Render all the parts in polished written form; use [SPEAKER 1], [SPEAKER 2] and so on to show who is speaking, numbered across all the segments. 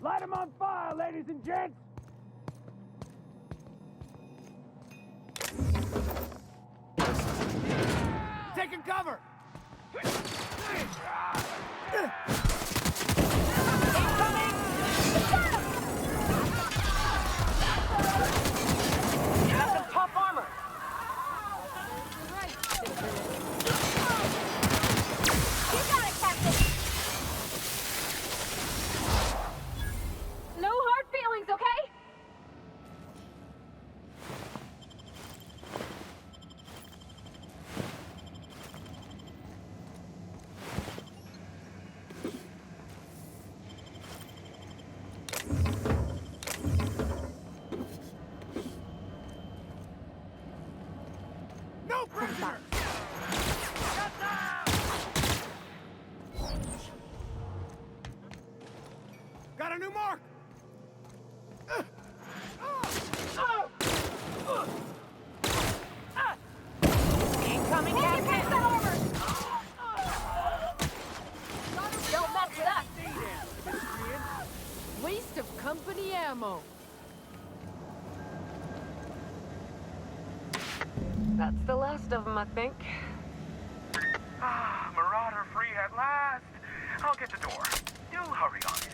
[SPEAKER 1] Light him on fire, ladies and gents! Taking cover! No prisoner! Got a new mark!
[SPEAKER 2] Incoming captain! Don't mess with us!
[SPEAKER 3] Waste of company ammo.
[SPEAKER 2] That's the last of them, I think.
[SPEAKER 4] Ah, Marauder free at last. I'll get the door. You hurry on in.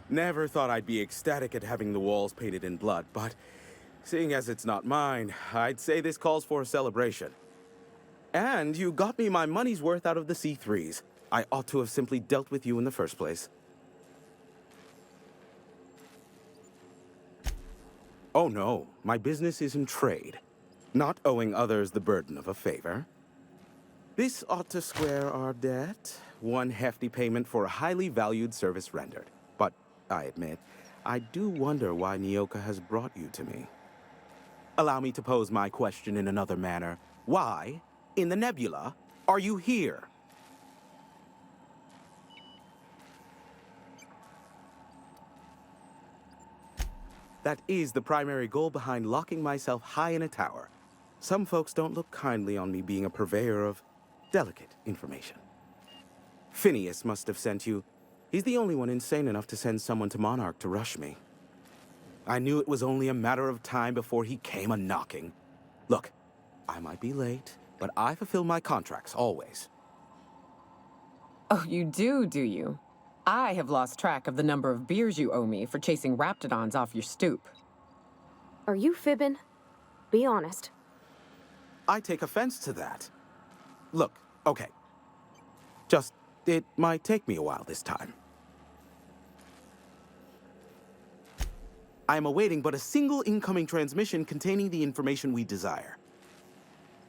[SPEAKER 5] Never thought I'd be ecstatic at having the walls painted in blood, but seeing as it's not mine, I'd say this calls for a celebration. And you got me my money's worth out of the C3s. I ought to have simply dealt with you in the first place. Oh no, my business is in trade, not owing others the burden of a favor. This ought to square our debt. One hefty payment for a highly valued service rendered. But I admit, I do wonder why Nyoka has brought you to me. Allow me to pose my question in another manner. Why, in the nebula, are you here? That is the primary goal behind locking myself high in a tower. Some folks don't look kindly on me being a purveyor of delicate information. Phineas must have sent you. He's the only one insane enough to send someone to Monarch to rush me. I knew it was only a matter of time before he came a-knocking. Look, I might be late, but I fulfill my contracts, always.
[SPEAKER 3] Oh, you do you? I have lost track of the number of beers you owe me for chasing raptidons off your stoop.
[SPEAKER 6] Are you fibbing? Be honest.
[SPEAKER 5] I take offense to that. Look, okay. Just, it might take me a while this time. I am awaiting but a single incoming transmission containing the information we desire.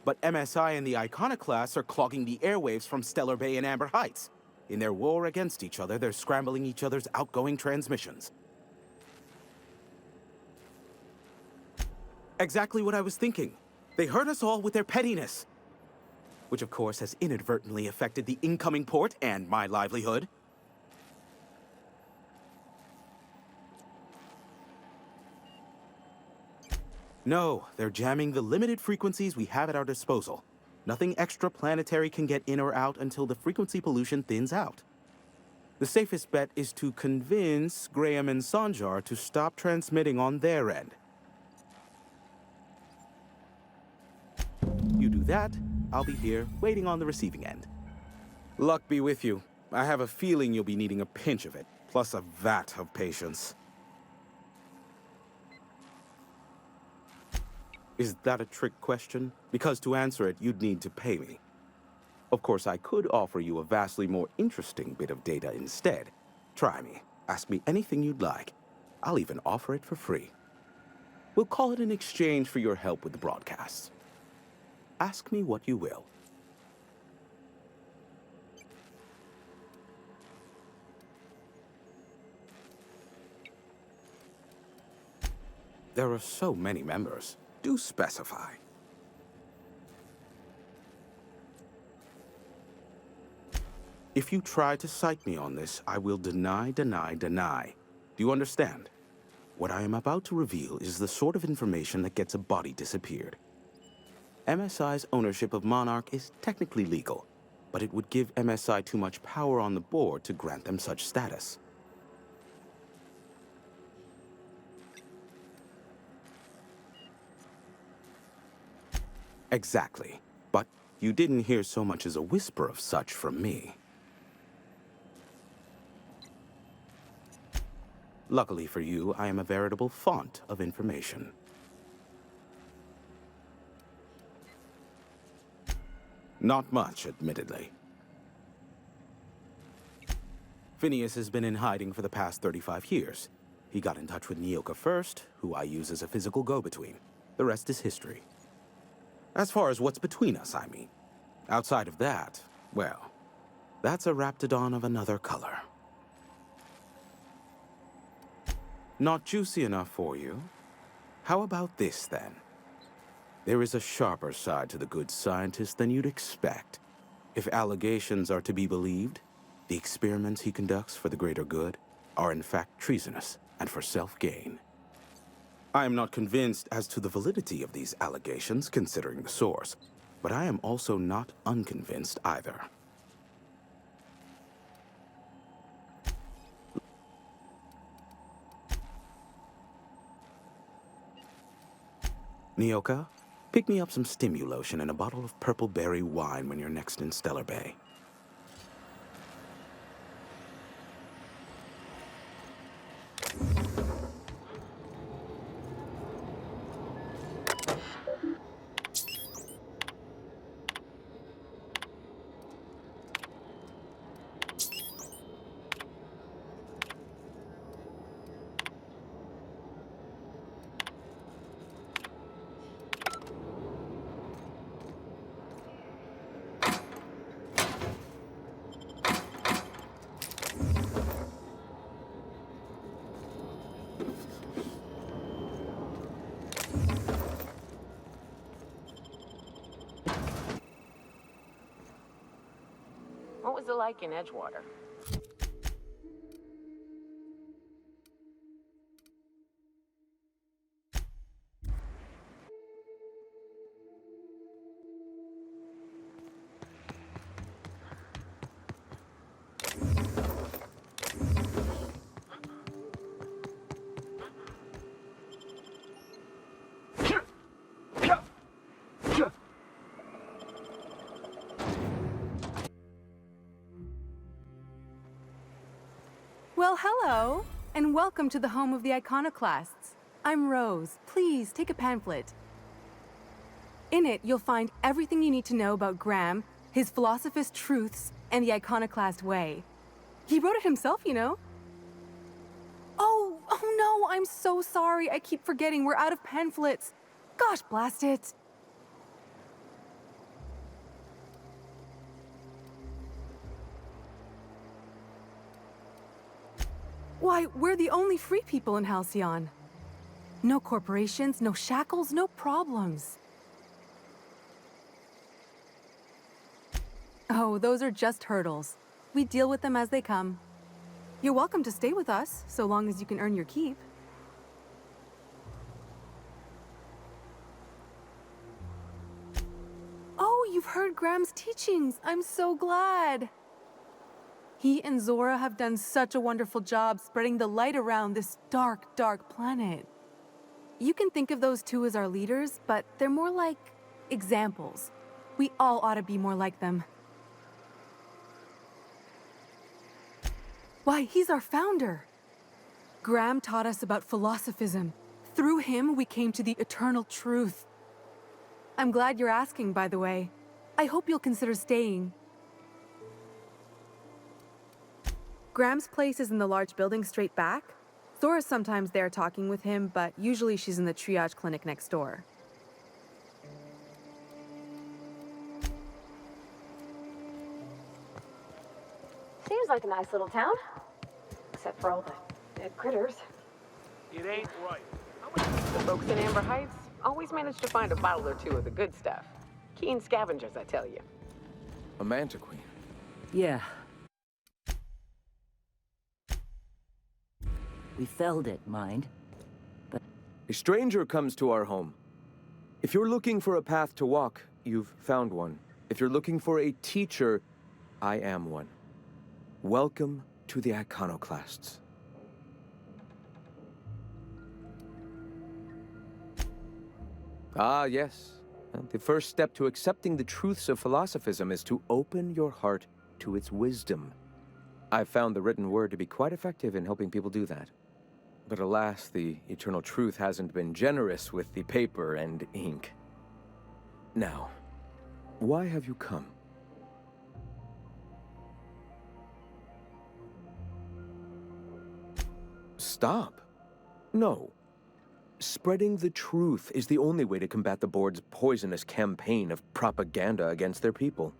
[SPEAKER 5] But MSI and the Iconoclasts are clogging the airwaves from Stellar Bay and Amber Heights. In their war against each other, they're scrambling each other's outgoing transmissions. Exactly what I was thinking. They hurt us all with their pettiness. Which, of course, has inadvertently affected the incoming port and my livelihood. No, they're jamming the limited frequencies we have at our disposal. Nothing extraplanetary can get in or out until the frequency pollution thins out. The safest bet is to convince Graham and Sanjar to stop transmitting on their end. You do that, I'll be here, waiting on the receiving end. Luck be with you. I have a feeling you'll be needing a pinch of it, plus a vat of patience. Is that a trick question? Because to answer it, you'd need to pay me. Of course, I could offer you a vastly more interesting bit of data instead. Try me. Ask me anything you'd like. I'll even offer it for free. We'll call it an exchange for your help with the broadcasts. Ask me what you will. There are so many members. Do specify. If you try to cite me on this, I will deny. Do you understand? What I am about to reveal is the sort of information that gets a body disappeared. MSI's ownership of Monarch is technically legal, but it would give MSI too much power on the board to grant them such status. Exactly. But you didn't hear so much as a whisper of such from me. Luckily for you, I am a veritable font of information. Not much, admittedly. Phineas has been in hiding for the past 35 years. He got in touch with Nyoka first, who I use as a physical go-between. The rest is history. As far as what's between us, I mean. Outside of that, well, that's a Raptidon of another color. Not juicy enough for you? How about this, then? There is a sharper side to the good scientist than you'd expect. If allegations are to be believed, the experiments he conducts for the greater good are in fact treasonous and for self-gain. I am not convinced as to the validity of these allegations, considering the source, but I am also not unconvinced either. Nyoka, pick me up some Stimulotion and a bottle of purple berry wine when you're next in Stellar Bay.
[SPEAKER 2] What was it like in Edgewater?
[SPEAKER 7] Well, hello, and welcome to the home of the iconoclasts. I'm Rose. Please take a pamphlet. In it, you'll find everything you need to know about Graham, his philosophist truths, and the iconoclast way. He wrote it himself, you know. Oh no, I'm so sorry. I keep forgetting we're out of pamphlets. Gosh, blast it. Why, we're the only free people in Halcyon. No corporations, no shackles, no problems. Oh, those are just hurdles. We deal with them as they come. You're welcome to stay with us, so long as you can earn your keep. Oh, you've heard Graham's teachings. I'm so glad. He and Zora have done such a wonderful job spreading the light around this dark, dark planet. You can think of those two as our leaders, but they're more like examples. We all ought to be more like them. Why, he's our founder. Graham taught us about philosophism. Through him, we came to the eternal truth. I'm glad you're asking, by the way. I hope you'll consider staying. Graham's place is in the large building straight back. Zora's sometimes there talking with him, but usually she's in the triage clinic next door.
[SPEAKER 6] Seems like a nice little town. Except for all the dead critters.
[SPEAKER 1] It ain't right.
[SPEAKER 2] The folks in Amber Heights always manage to find a bottle or two of the good stuff. Keen scavengers, I tell you.
[SPEAKER 8] A manta queen.
[SPEAKER 9] Yeah. We felled it, mind. But
[SPEAKER 8] A stranger comes to our home. If you're looking for a path to walk, you've found one. If you're looking for a teacher, I am one. Welcome to the Iconoclasts. Ah, yes. The first step to accepting the truths of philosophism is to open your heart to its wisdom. I've found the written word to be quite effective in helping people do that. But alas, the eternal truth hasn't been generous with the paper and ink. Now, why have you come? Stop. No. Spreading the truth is the only way to combat the board's poisonous campaign of propaganda against their people.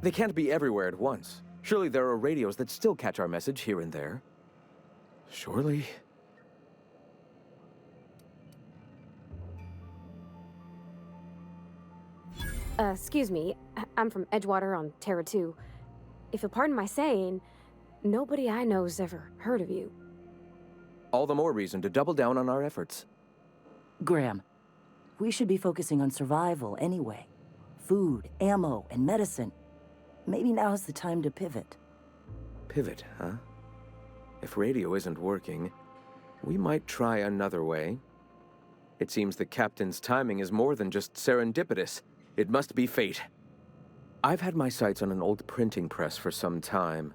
[SPEAKER 8] They can't be everywhere at once. Surely there are radios that still catch our message here and there. Surely...
[SPEAKER 6] Excuse me. I'm from Edgewater on Terra 2. If you'll pardon my saying, nobody I know's ever heard of you.
[SPEAKER 8] All the more reason to double down on our efforts.
[SPEAKER 9] Graham, we should be focusing on survival anyway. Food, ammo, and medicine. Maybe now's the time to pivot.
[SPEAKER 8] Pivot, huh? If radio isn't working, we might try another way. It seems the captain's timing is more than just serendipitous. It must be fate. I've had my sights on an old printing press for some time.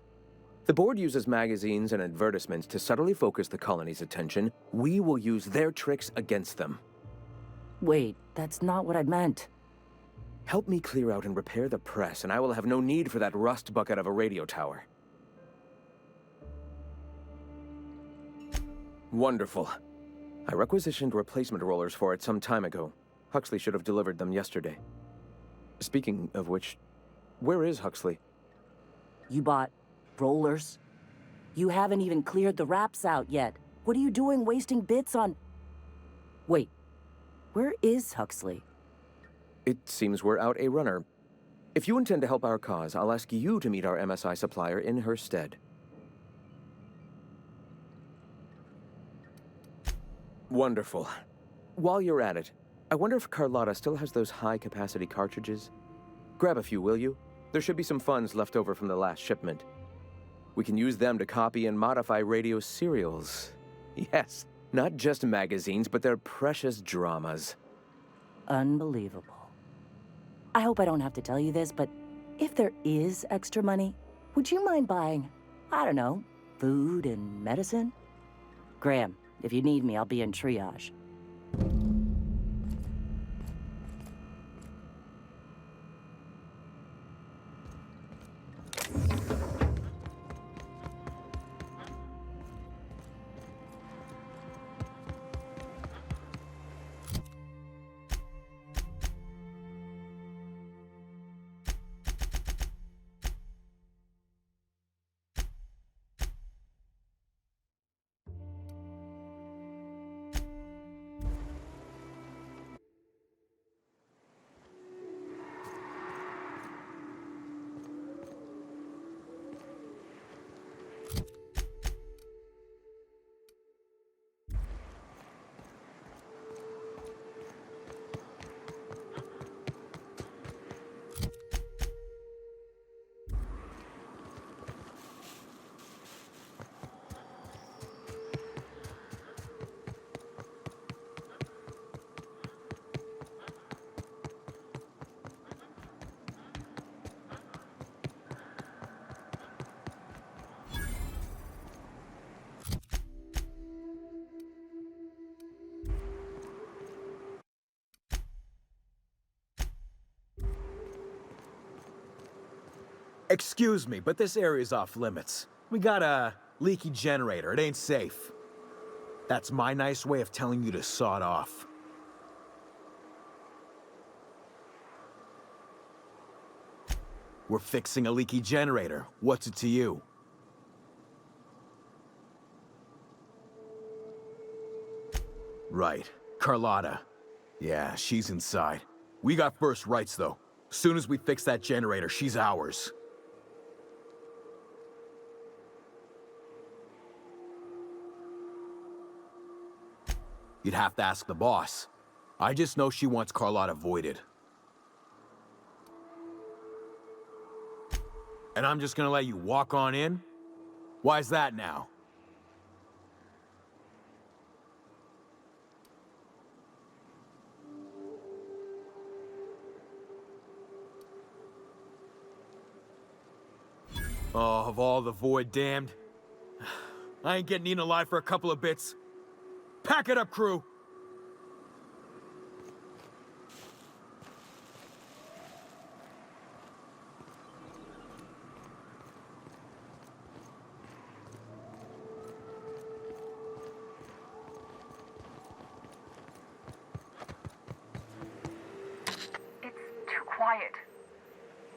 [SPEAKER 8] The board uses magazines and advertisements to subtly focus the colony's attention. We will use their tricks against them.
[SPEAKER 9] Wait, that's not what I meant.
[SPEAKER 8] Help me clear out and repair the press, and I will have no need for that rust bucket of a radio tower. Wonderful. I requisitioned replacement rollers for it some time ago. Huxley should have delivered them yesterday. Speaking of which, where is Huxley?
[SPEAKER 9] You bought rollers? You haven't even cleared the wraps out yet. What are you doing wasting bits on... Wait, where is Huxley?
[SPEAKER 8] It seems we're out a runner. If you intend to help our cause, I'll ask you to meet our MSI supplier in her stead. Wonderful. While you're at it, I wonder if Carlotta still has those high-capacity cartridges? Grab a few, will you? There should be some funds left over from the last shipment. We can use them to copy and modify radio serials. Yes, not just magazines, but their precious dramas.
[SPEAKER 9] Unbelievable. I hope I don't have to tell you this, but if there is extra money, would you mind buying, I don't know, food and medicine? Graham, if you need me, I'll be in triage.
[SPEAKER 10] Excuse me, but this area's off limits. We got a leaky generator. It ain't safe. That's my nice way of telling you to sod off. We're fixing a leaky generator. What's it to you? Right. Carlotta. Yeah, she's inside. We got first rights, though. Soon as we fix that generator, she's ours. You'd have to ask the boss. I just know she wants Carlotta voided. And I'm just gonna let you walk on in? Why's that now? Oh, of all the void damned. I ain't getting eaten alive for a couple of bits. Pack it up, crew!
[SPEAKER 11] It's too quiet.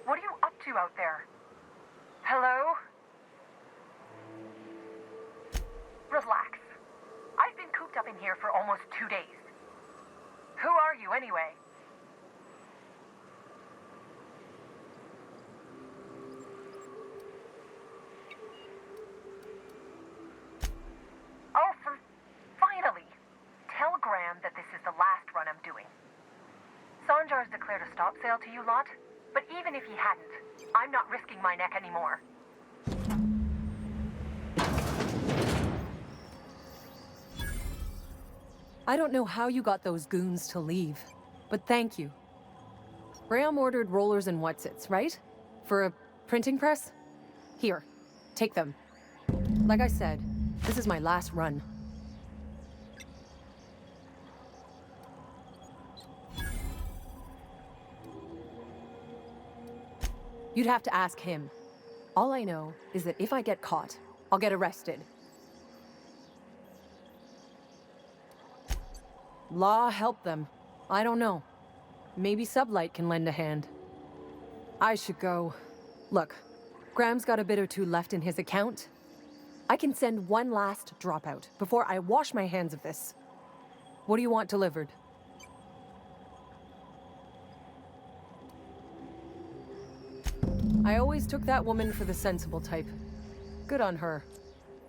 [SPEAKER 11] What are you up to out there? Hello? Relax. I've been cooped up in here for almost 2 days. Who are you, anyway? Oh, finally! Tell Graham that this is the last run I'm doing. Sanjar's declared a stop sale to you lot, but even if he hadn't, I'm not risking my neck anymore.
[SPEAKER 12] I don't know how you got those goons to leave, but thank you. Graham ordered rollers and whatsits, right? For a printing press? Here, take them. Like I said, this is my last run. You'd have to ask him. All I know is that if I get caught, I'll get arrested. Law help them. I don't know. Maybe Sublight can lend a hand. I should go. Look, Graham's got a bit or two left in his account. I can send one last dropout before I wash my hands of this. What do you want delivered? I always took that woman for the sensible type. Good on her.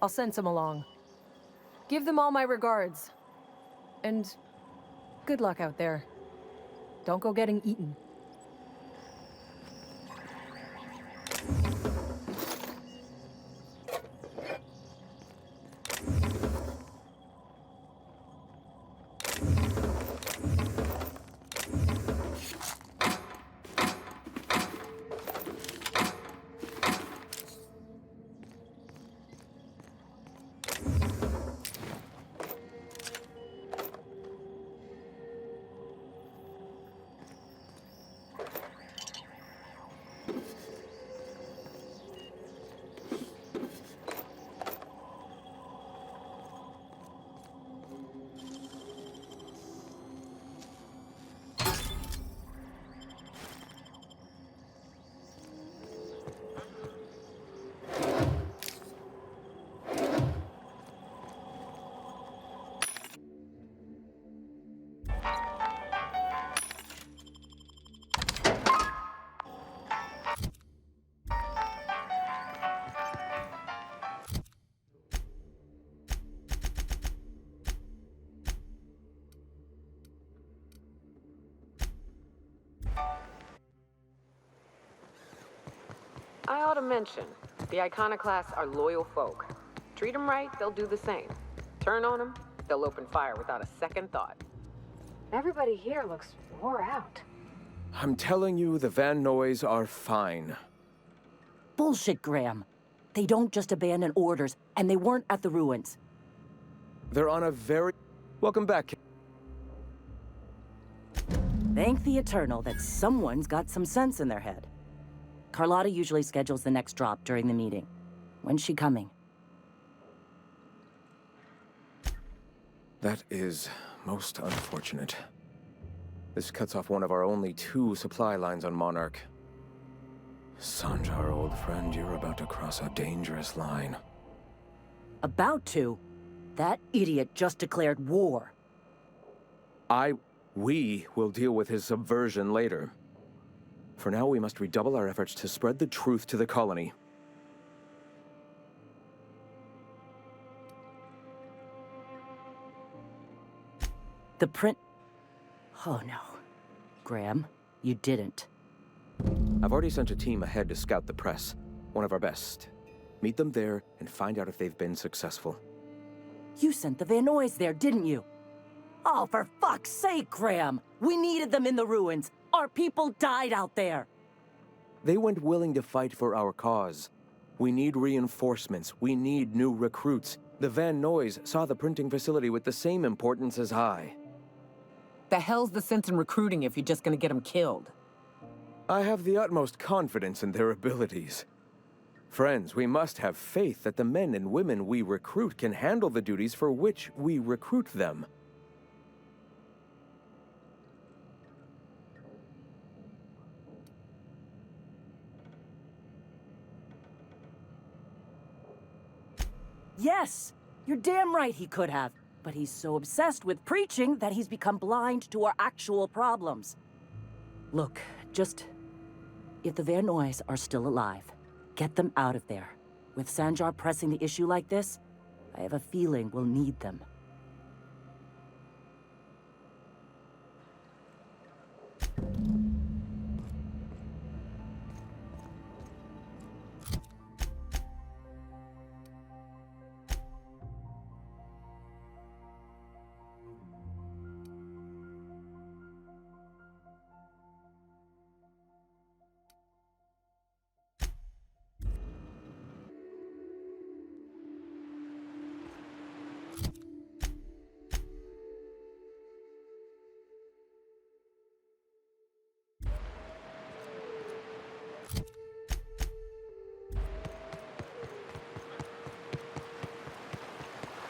[SPEAKER 12] I'll send some along. Give them all my regards. And good luck out there. Don't go getting eaten.
[SPEAKER 2] I ought to mention, the Iconoclasts are loyal folk. Treat them right, they'll do the same. Turn on them, they'll open fire without a second thought.
[SPEAKER 6] Everybody here looks wore out.
[SPEAKER 8] I'm telling you, the Van Noys are fine.
[SPEAKER 9] Bullshit, Graham. They don't just abandon orders, and they weren't at the ruins.
[SPEAKER 8] They're on a very... Welcome back.
[SPEAKER 9] Thank the Eternal that someone's got some sense in their head. Carlotta usually schedules the next drop during the meeting. When's she coming?
[SPEAKER 8] That is most unfortunate. This cuts off one of our only 2 supply lines on Monarch. Sanjar, old friend, you're about to cross a dangerous line.
[SPEAKER 9] About to? That idiot just declared war.
[SPEAKER 8] We will deal with his subversion later. For now, we must redouble our efforts to spread the truth to the colony.
[SPEAKER 9] The print... Oh, no. Graham, you didn't.
[SPEAKER 8] I've already sent a team ahead to scout the press. One of our best. Meet them there and find out if they've been successful.
[SPEAKER 9] You sent the Van Noys there, didn't you? Oh, for fuck's sake, Graham! We needed them in the ruins. Our people died out there.
[SPEAKER 8] They went willing to fight for our cause. We need reinforcements. We need new recruits. The Van Noys saw the printing facility with the same importance as I.
[SPEAKER 3] The hell's the sense in recruiting if you're just gonna get them killed?
[SPEAKER 8] I have the utmost confidence in their abilities. Friends, we must have faith that the men and women we recruit can handle the duties for which we recruit them.
[SPEAKER 9] Yes! You're damn right he could have. But he's so obsessed with preaching that he's become blind to our actual problems. Look, just... If the Van Noys are still alive, get them out of there. With Sanjar pressing the issue like this, I have a feeling we'll need them.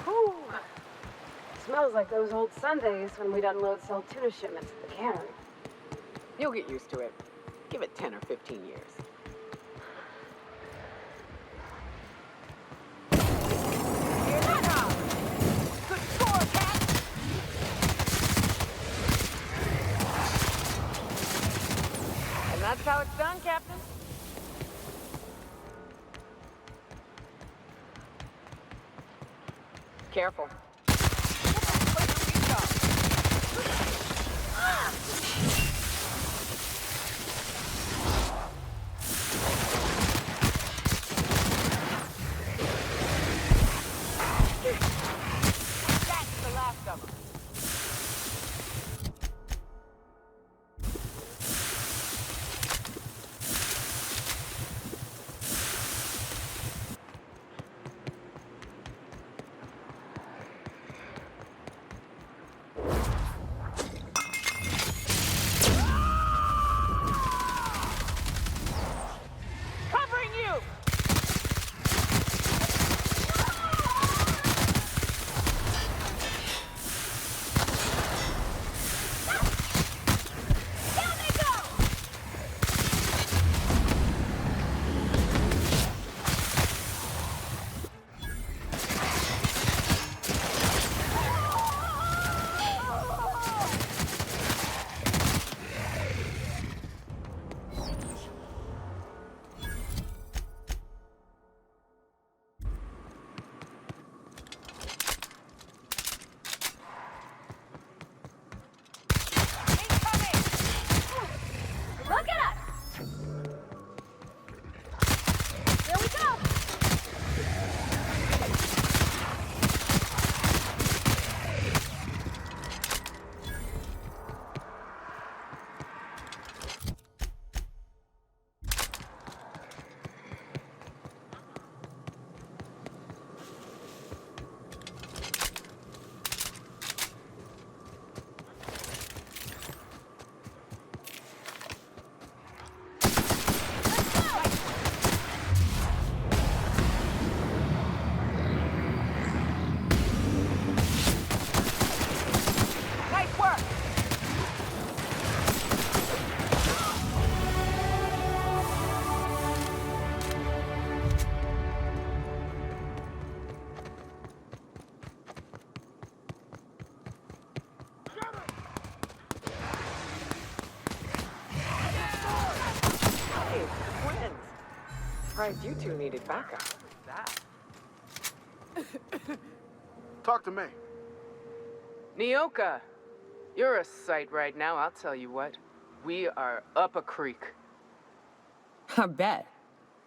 [SPEAKER 6] Whew. Smells like those old Sundays when we'd unload sell tuna shipments at the cannery.
[SPEAKER 2] You'll get used to it. Give it 10 or 15 years. Here they come. Good score, Cat! And that's how it's done, Captain. Careful. That's the last of them. Covering you! Down they go! Look at us! Here we go! Nice work! Hey, twins. Surprised you two needed backup.
[SPEAKER 1] Talk to me.
[SPEAKER 2] Nyoka, You're a sight right now, I'll tell you what. We are up a creek.
[SPEAKER 3] I bet.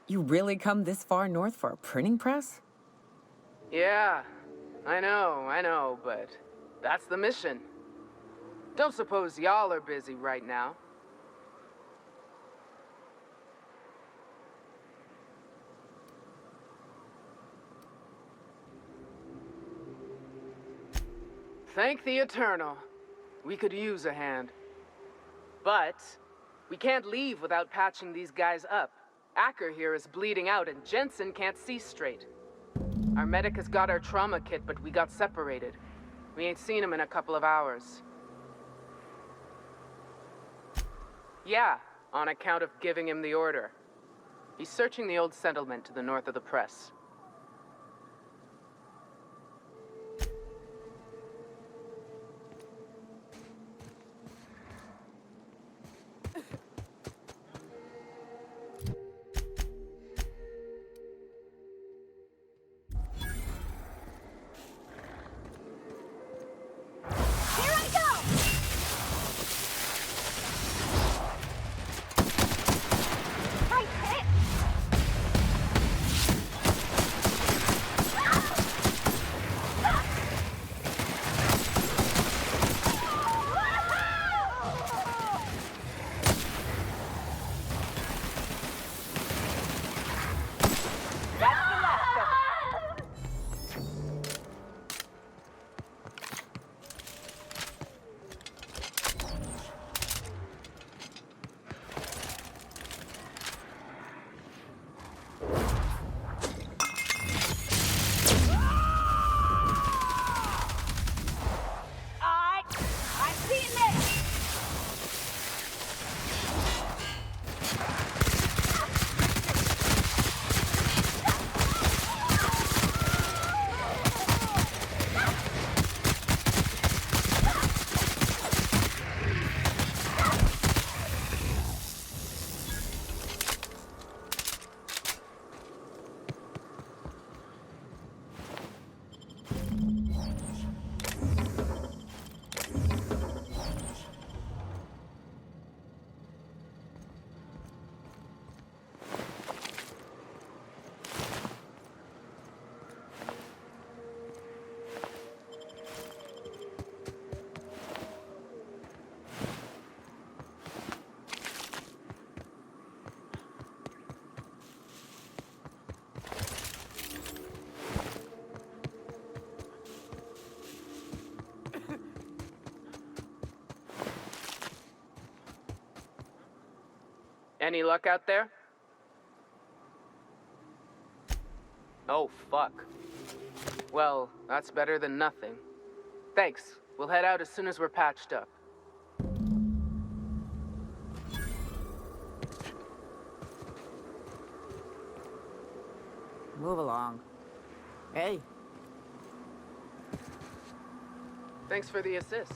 [SPEAKER 3] You really come this far north for a printing press?
[SPEAKER 2] Yeah, I know, but that's the mission. Don't suppose y'all are busy right now. Thank the Eternal. We could use a hand. But we can't leave without patching these guys up. Acker here is bleeding out and Jensen can't see straight. Our medic has got our trauma kit, but we got separated. We ain't seen him in a couple of hours. Yeah, on account of giving him the order. He's searching the old settlement to the north of the press. Any luck out there? Oh, fuck. Well, that's better than nothing. Thanks. We'll head out as soon as we're patched up.
[SPEAKER 13] Move along. Hey.
[SPEAKER 2] Thanks for the assist.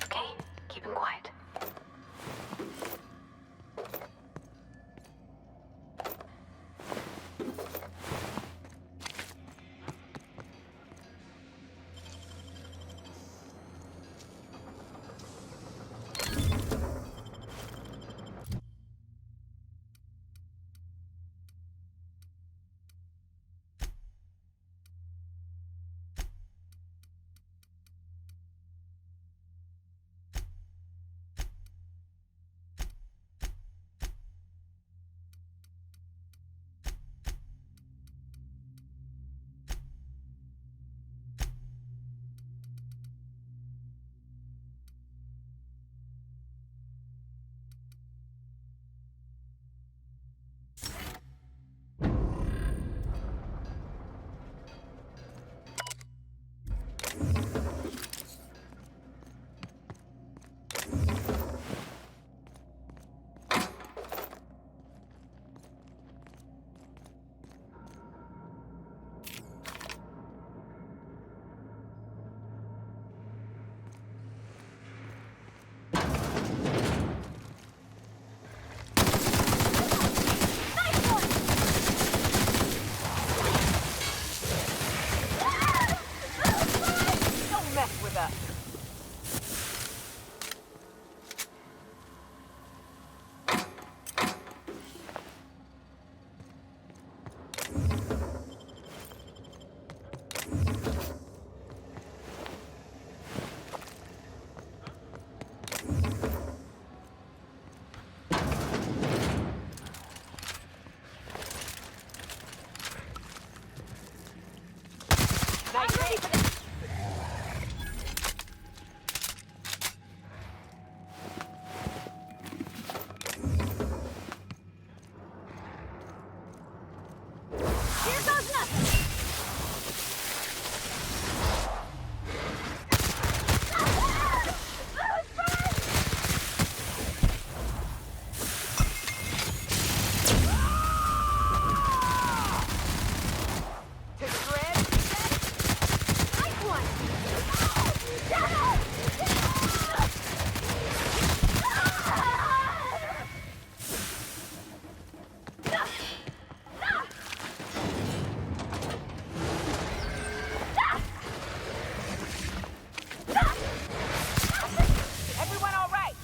[SPEAKER 11] Okay, keep him quiet.
[SPEAKER 13] I'm ready for this. Here goes nothing. Everyone all right?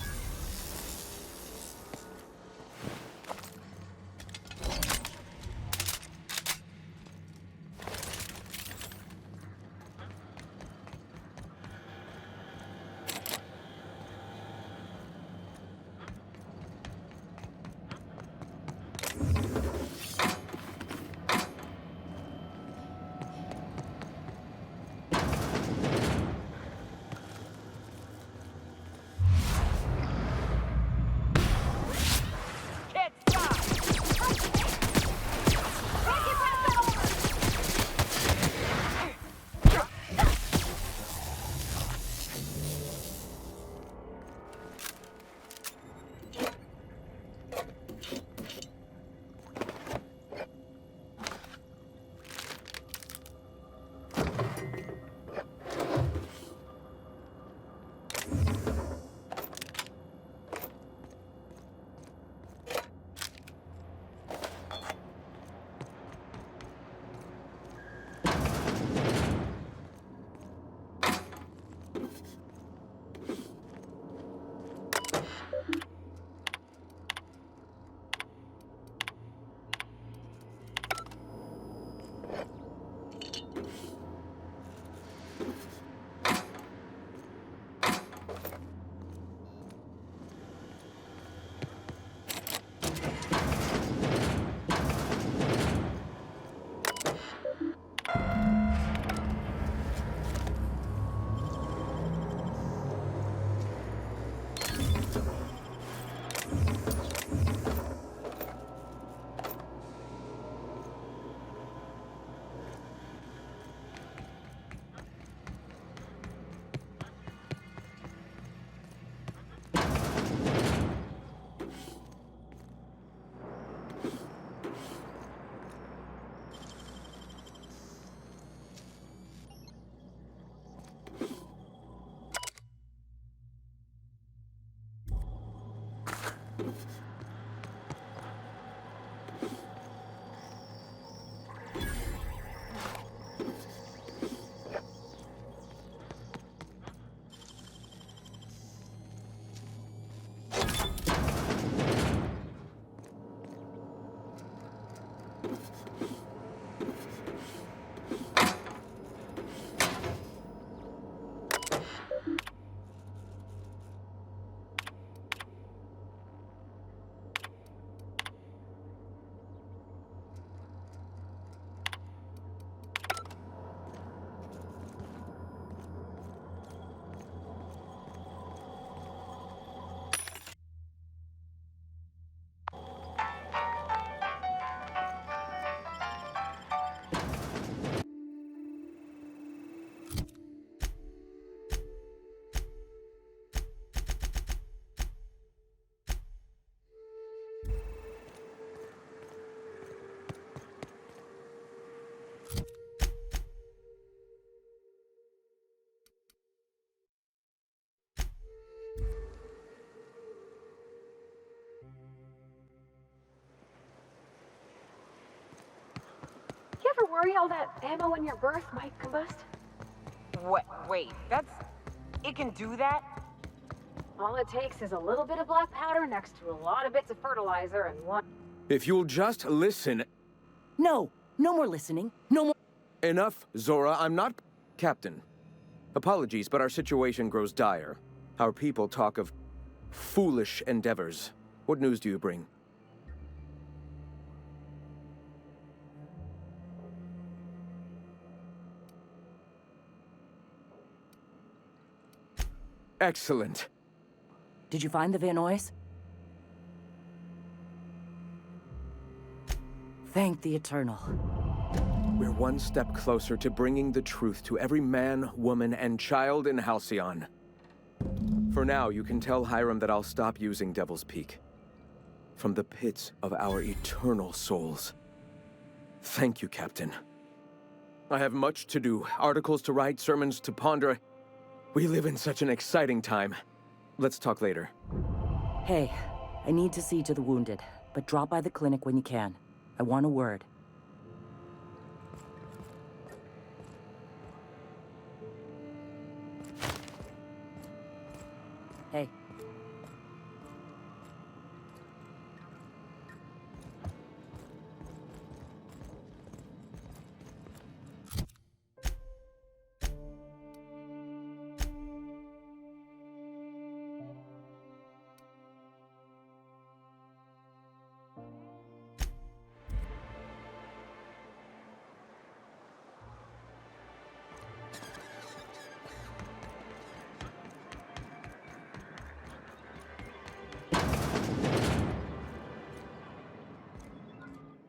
[SPEAKER 13] Can't stop! Make it rest over!
[SPEAKER 6] You ever worry all that ammo in your berth might combust?
[SPEAKER 13] What? Wait, it can do that?
[SPEAKER 6] All it takes is a little bit of black powder next to a lot of bits of fertilizer and one...
[SPEAKER 8] If you'll just listen...
[SPEAKER 9] No, no more listening. No more...
[SPEAKER 8] Enough, Zora. I'm not... Captain. Apologies, but our situation grows dire. Our people talk of foolish endeavors. What news do you bring? Excellent.
[SPEAKER 9] Did you find the Vanois? Thank the Eternal.
[SPEAKER 8] We're one step closer to bringing the truth to every man, woman, and child in Halcyon. For now, you can tell Hiram that I'll stop using Devil's Peak. From the pits of our eternal souls. Thank you, Captain. I have much to do, articles to write, sermons to ponder. We live in such an exciting time. Let's talk later.
[SPEAKER 9] Hey, I need to see to the wounded, but drop by the clinic when you can. I want a word. Hey.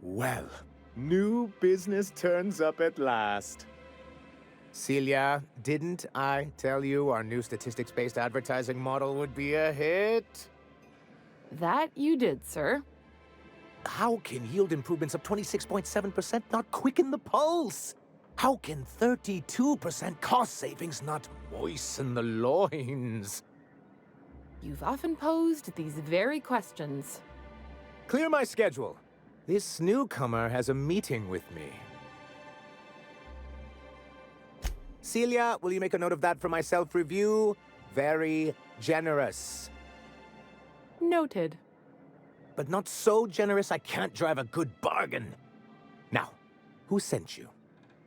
[SPEAKER 14] Well, new business turns up at last. Celia, didn't I tell you our new statistics-based advertising model would be a hit?
[SPEAKER 12] That you did, sir.
[SPEAKER 14] How can yield improvements of 26.7% not quicken the pulse? How can 32% cost savings not moisten the loins?
[SPEAKER 12] You've often posed these very questions.
[SPEAKER 14] Clear my schedule. This newcomer has a meeting with me. Celia, will you make a note of that for my self-review? Very generous.
[SPEAKER 12] Noted.
[SPEAKER 14] But not so generous I can't drive a good bargain. Now, who sent you?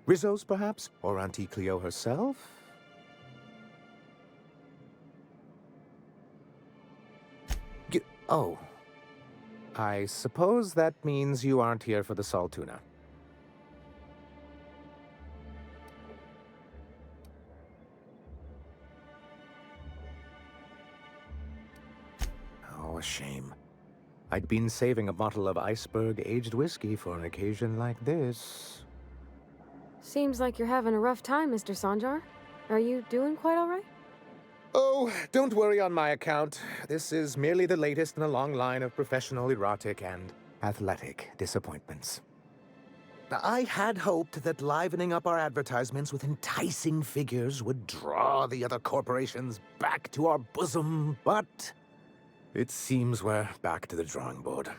[SPEAKER 14] Rizzo's, perhaps? Or Auntie Cleo herself? Oh. I suppose that means you aren't here for the Saltuna. Oh, a shame. I'd been saving a bottle of iceberg-aged whiskey for an occasion like this.
[SPEAKER 6] Seems like you're having a rough time, Mr. Sanjar. Are you doing quite all right?
[SPEAKER 14] Oh, don't worry on my account. This is merely the latest in a long line of professional erotic and athletic disappointments. Now, I had hoped that livening up our advertisements with enticing figures would draw the other corporations back to our bosom, but it seems we're back to the drawing board.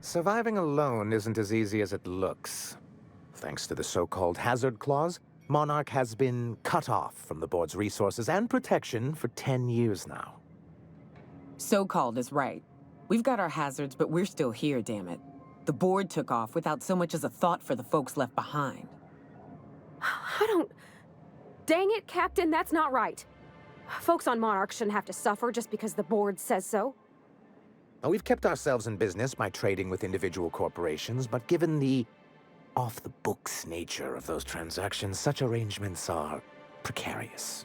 [SPEAKER 14] Surviving alone isn't as easy as it looks. Thanks to the so-called hazard clause, Monarch has been cut off from the board's resources and protection for 10 years now.
[SPEAKER 3] So-called is right. We've got our hazards, but we're still here, damn it. The board took off without so much as a thought for the folks left behind.
[SPEAKER 6] I don't... Dang it, Captain, that's not right. Folks on Monarch shouldn't have to suffer just because the board says so.
[SPEAKER 14] Now, we've kept ourselves in business by trading with individual corporations, but given the off-the-books nature of those transactions, such arrangements are precarious.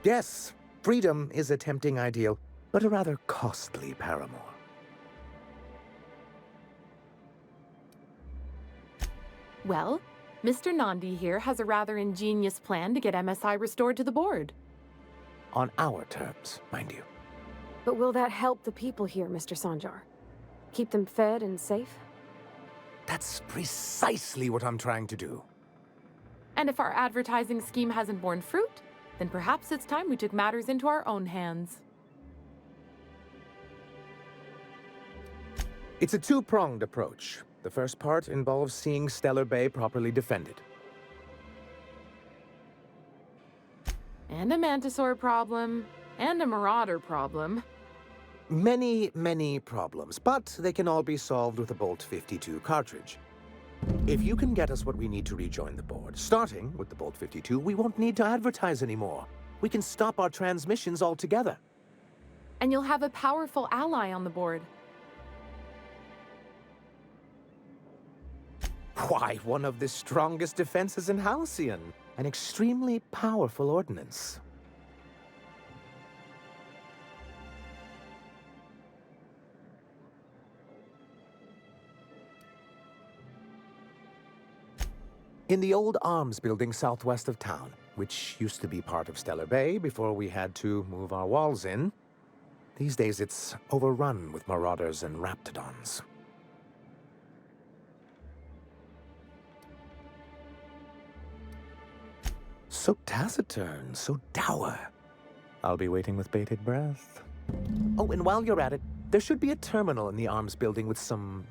[SPEAKER 14] Yes, freedom is a tempting ideal, but a rather costly paramour.
[SPEAKER 12] Well, Mr. Nandi here has a rather ingenious plan to get MSI restored to the board.
[SPEAKER 14] On our terms, mind you.
[SPEAKER 6] But will that help the people here, Mr. Sanjar? Keep them fed and safe?
[SPEAKER 14] That's precisely what I'm trying to do.
[SPEAKER 12] And if our advertising scheme hasn't borne fruit, then perhaps it's time we took matters into our own hands.
[SPEAKER 14] It's a two-pronged approach. The first part involves seeing Stellar Bay properly defended.
[SPEAKER 12] And a Mantisaur problem, and a Marauder problem.
[SPEAKER 14] Many, many problems, but they can all be solved with a Bolt 52 cartridge. If you can get us what we need to rejoin the board, starting with the Bolt 52, we won't need to advertise anymore. We can stop our transmissions altogether.
[SPEAKER 7] And you'll have a powerful ally on the board.
[SPEAKER 14] Why, one of the strongest defenses in Halcyon. An extremely powerful ordnance. In the old arms building southwest of town, which used to be part of Stellar Bay before we had to move our walls in, these days it's overrun with marauders and raptidons. So taciturn, so dour. I'll be waiting with bated breath. Oh, and while you're at it, there should be a terminal in the arms building with some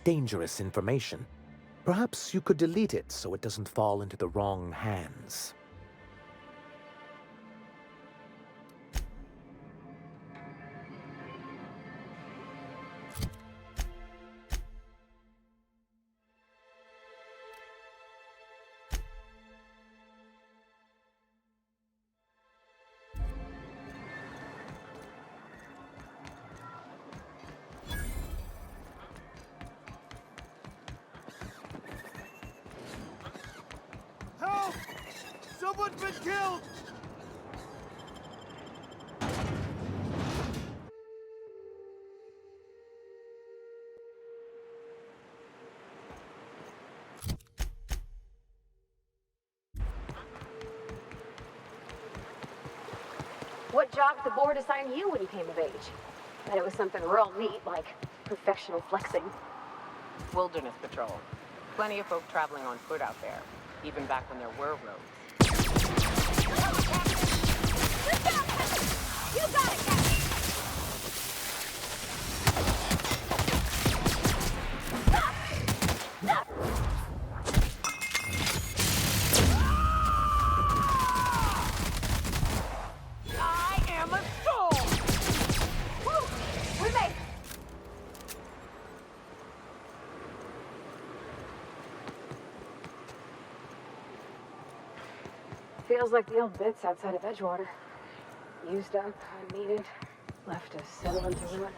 [SPEAKER 14] dangerous information. Perhaps you could delete it so it doesn't fall into the wrong hands.
[SPEAKER 1] Help! Someone's been killed!
[SPEAKER 6] What job did the board assign you when you came of age? Bet it was something real neat, like professional flexing.
[SPEAKER 2] Wilderness patrol. Plenty of folk traveling on foot out there, even back when there were roads.
[SPEAKER 6] You got it, Captain!
[SPEAKER 13] I am a soul!
[SPEAKER 6] Woo! We made it! Feels like the old bits outside of Edgewater. Used up, unneeded, left to settle into ruin.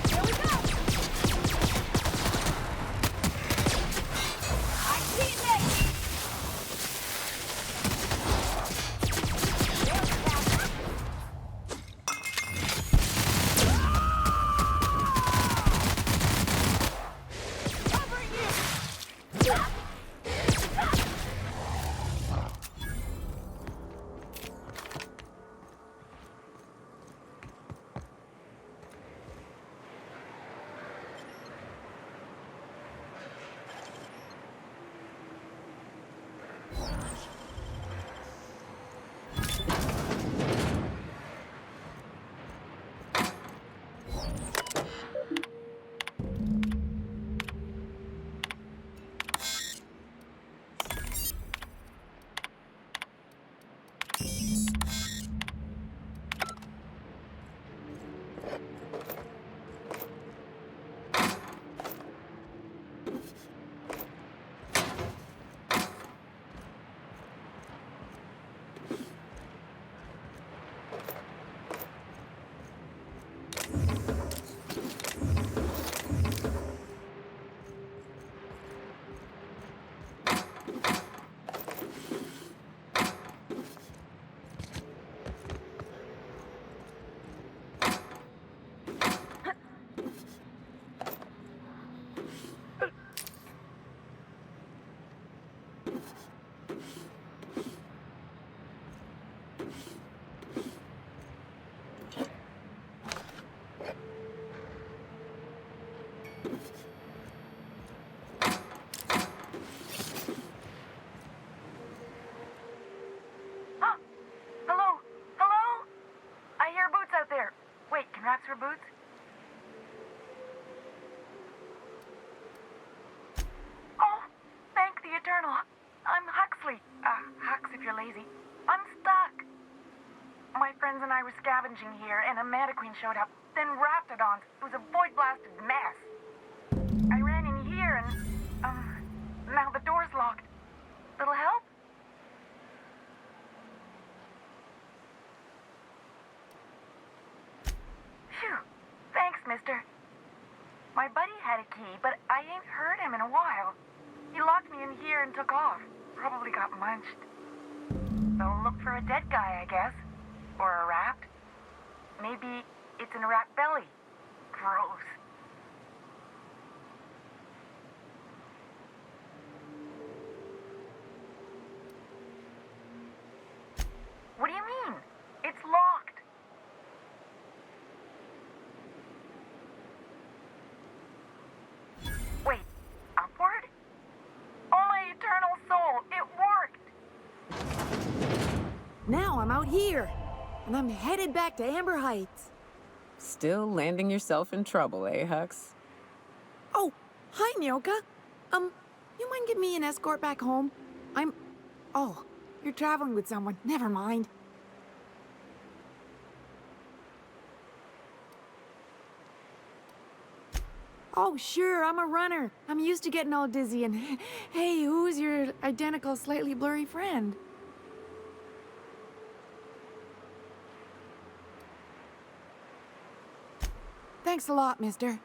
[SPEAKER 6] Here we go! I see this!
[SPEAKER 11] Raps for boots? Oh, thank the Eternal. I'm Huxley. Hux if you're lazy. I'm stuck. My friends and I were scavenging here, and a Meta Queen showed up. Then Raptidons. It was a void-blasted mess. I ran in here, and mister. My buddy had a key, but I ain't heard him in a while. He locked me in here and took off. Probably got munched. So look for a dead guy, I guess. Or a rat. Maybe it's in a rat belly. Gross. What do you mean? It's locked. Wait, upward? Oh, my eternal soul, it worked!
[SPEAKER 15] Now I'm out here, and I'm headed back to Amber Heights.
[SPEAKER 3] Still landing yourself in trouble, eh, Hux?
[SPEAKER 15] Oh, hi, Nyoka. You mind giving me an escort back home? Oh, you're traveling with someone. Never mind. Oh, sure, I'm a runner. I'm used to getting all dizzy and... Hey, who's your identical, slightly blurry friend? Thanks a lot, mister.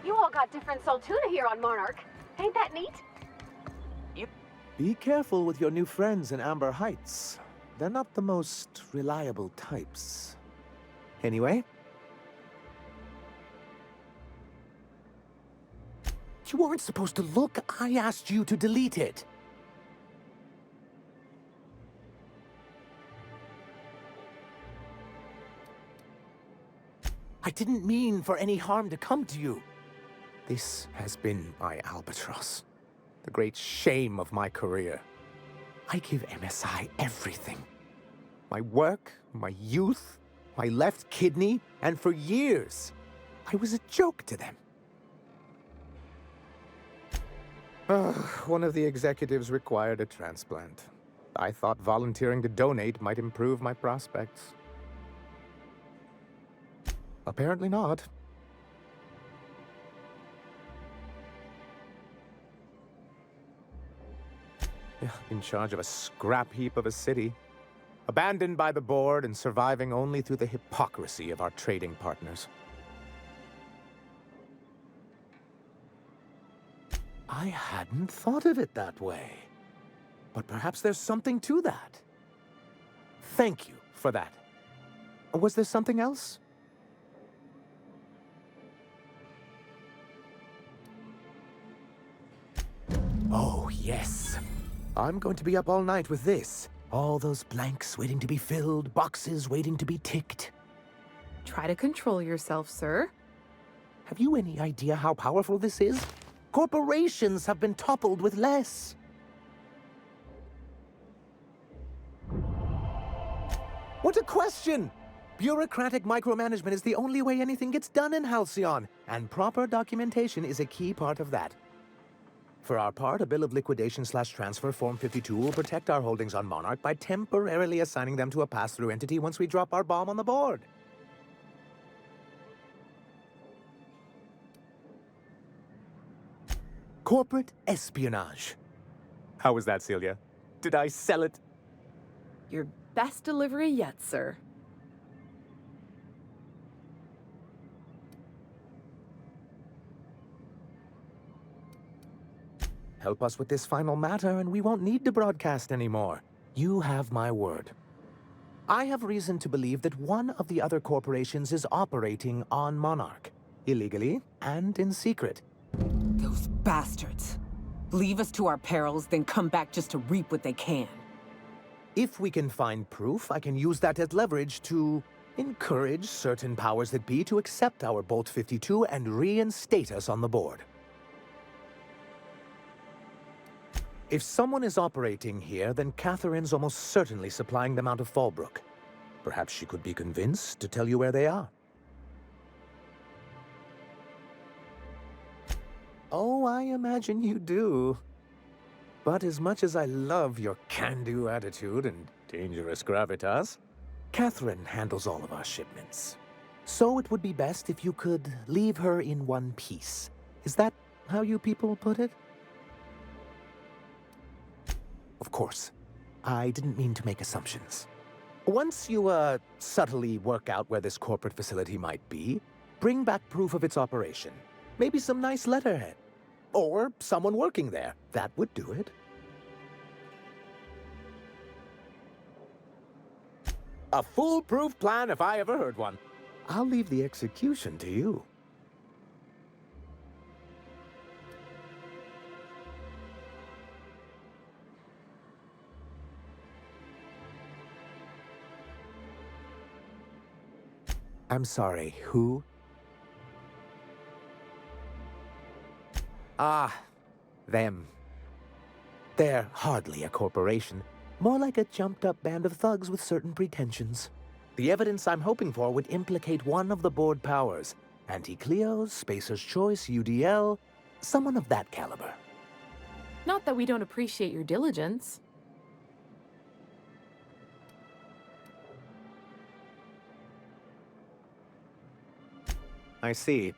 [SPEAKER 16] You all got different Saltuna here on Monarch. Ain't that neat?
[SPEAKER 14] Be careful with your new friends in Amber Heights. They're not the most reliable types. Anyway. You weren't supposed to look. I asked you to delete it. I didn't mean for any harm to come to you. This has been my albatross. The great shame of my career. I give MSI everything. My work, my youth, my left kidney, and for years, I was a joke to them. One of the executives required a transplant. I thought volunteering to donate might improve my prospects. Apparently not. In charge of a scrap heap of a city, abandoned by the board and surviving only through the hypocrisy of our trading partners. I hadn't thought of it that way. But perhaps there's something to that. Thank you for that. Was there something else? Oh, yes. I'm going to be up all night with this. All those blanks waiting to be filled, boxes waiting to be ticked.
[SPEAKER 7] Try to control yourself, sir.
[SPEAKER 14] Have you any idea how powerful this is? Corporations have been toppled with less. What a question! Bureaucratic micromanagement is the only way anything gets done in Halcyon, and proper documentation is a key part of that. For our part, a bill of liquidation/transfer Form 52 will protect our holdings on Monarch by temporarily assigning them to a pass-through entity once we drop our bomb on the board. Corporate espionage. How was that, Celia? Did I sell it?
[SPEAKER 7] Your best delivery yet, sir.
[SPEAKER 14] Help us with this final matter, and we won't need to broadcast anymore. You have my word. I have reason to believe that one of the other corporations is operating on Monarch, illegally and in secret.
[SPEAKER 3] Those bastards. Leave us to our perils, then come back just to reap what they can.
[SPEAKER 14] If we can find proof, I can use that as leverage to encourage certain powers that be to accept our Bolt 52 and reinstate us on the board. If someone is operating here, then Catherine's almost certainly supplying them out of Fallbrook. Perhaps she could be convinced to tell you where they are. Oh, I imagine you do. But as much as I love your can-do attitude and dangerous gravitas, Catherine handles all of our shipments. So it would be best if you could leave her in one piece. Is that how you people put it? Of course, I didn't mean to make assumptions. Once you, subtly work out where this corporate facility might be, bring back proof of its operation. Maybe some nice letterhead. Or someone working there. That would do it. A foolproof plan if I ever heard one. I'll leave the execution to you. I'm sorry, who? Ah, them. They're hardly a corporation, more like a jumped-up band of thugs with certain pretensions. The evidence I'm hoping for would implicate one of the board powers. Anti-Cleos, Spacer's Choice, UDL, someone of that caliber.
[SPEAKER 7] Not that we don't appreciate your diligence.
[SPEAKER 14] I see.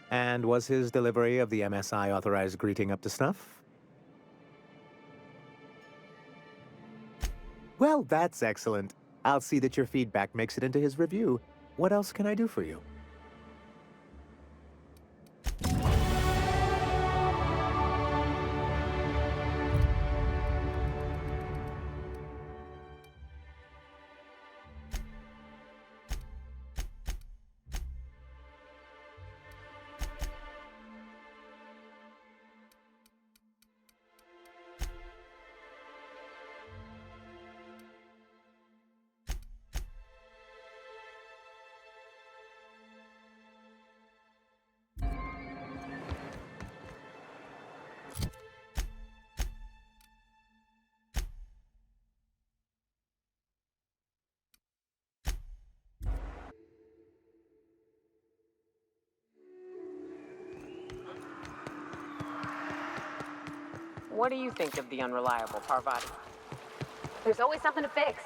[SPEAKER 14] And was his delivery of the MSI authorized greeting up to snuff? Well, that's excellent. I'll see that your feedback makes it into his review. What else can I do for you?
[SPEAKER 2] What do you think of the unreliable Parvati?
[SPEAKER 16] There's always something to fix,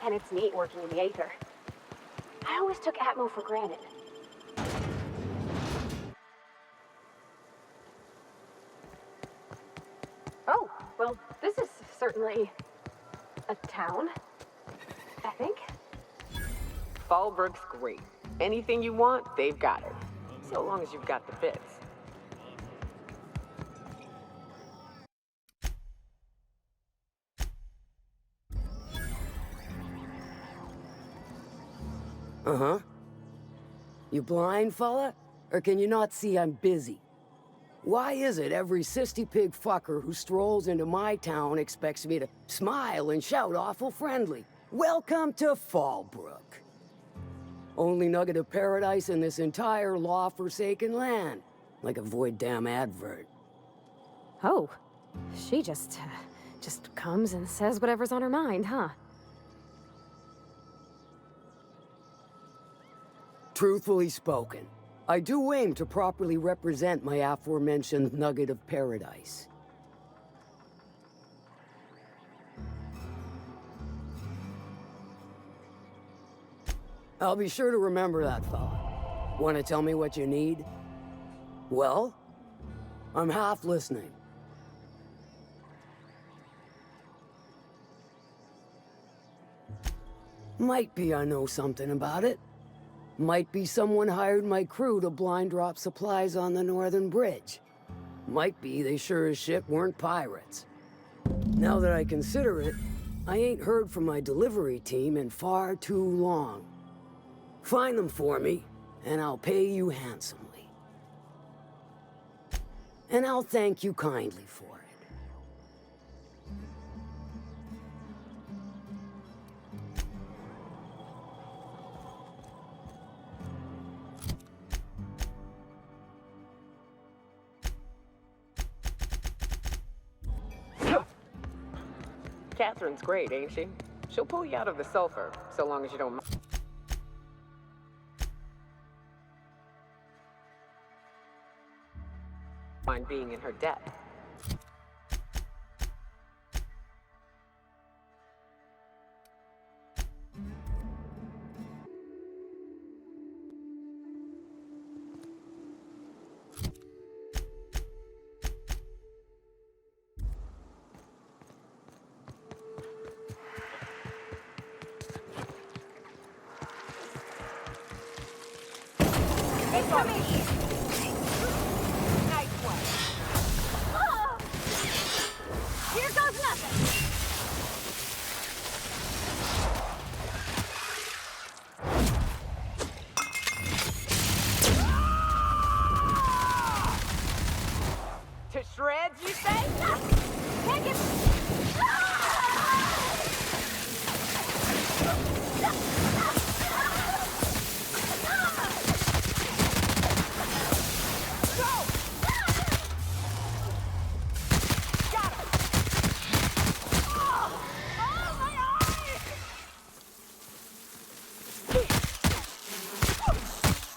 [SPEAKER 16] and it's neat working in the Aether. I always took Atmo for granted. Oh, well, this is certainly a town, I think.
[SPEAKER 2] Fallbrook's great. Anything you want, they've got it. So long as you've got the bits.
[SPEAKER 17] Uh-huh. You blind, fella? Or can you not see I'm busy? Why is it every sissy pig fucker who strolls into my town expects me to smile and shout awful friendly? Welcome to Fallbrook. Only nugget of paradise in this entire law-forsaken land. Like a void damn advert.
[SPEAKER 6] Oh, she just comes and says whatever's on her mind, huh?
[SPEAKER 17] Truthfully spoken, I do aim to properly represent my aforementioned nugget of paradise. I'll be sure to remember that, fella. Want to tell me what you need? Well, I'm half listening. Might be I know something about it. Might be someone hired my crew to blind drop supplies on the northern bridge. Might be they sure as shit weren't pirates. Now that I consider it, I ain't heard from my delivery team in far too long. Find them for me, and I'll pay you handsomely. And I'll thank you kindly for it.
[SPEAKER 2] Catherine's great, ain't she? She'll pull you out of the sulfur, so long as you don't mind being in her debt.
[SPEAKER 16] Incoming! Nice one. Oh! Here goes nothing!
[SPEAKER 2] To shreds, you say?
[SPEAKER 16] Can't get...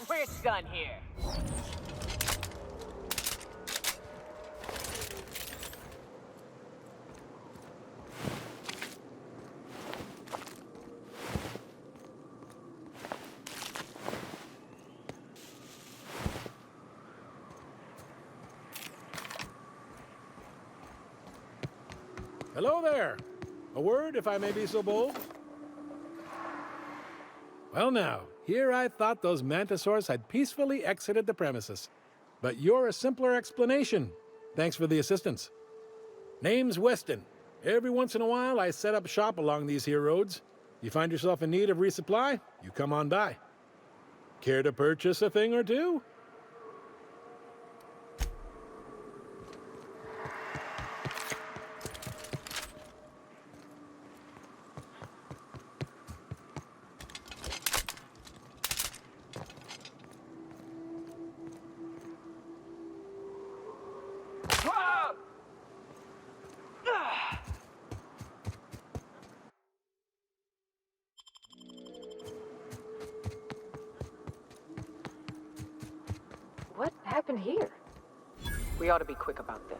[SPEAKER 2] We're done here.
[SPEAKER 18] Hello there. A word, if I may be so bold? Well now, here I thought those mantisaurs had peacefully exited the premises. But you're a simpler explanation. Thanks for the assistance. Name's Weston. Every once in a while, I set up shop along these here roads. You find yourself in need of resupply, you come on by. Care to purchase a thing or two?
[SPEAKER 2] What happened here? We ought to be quick about this.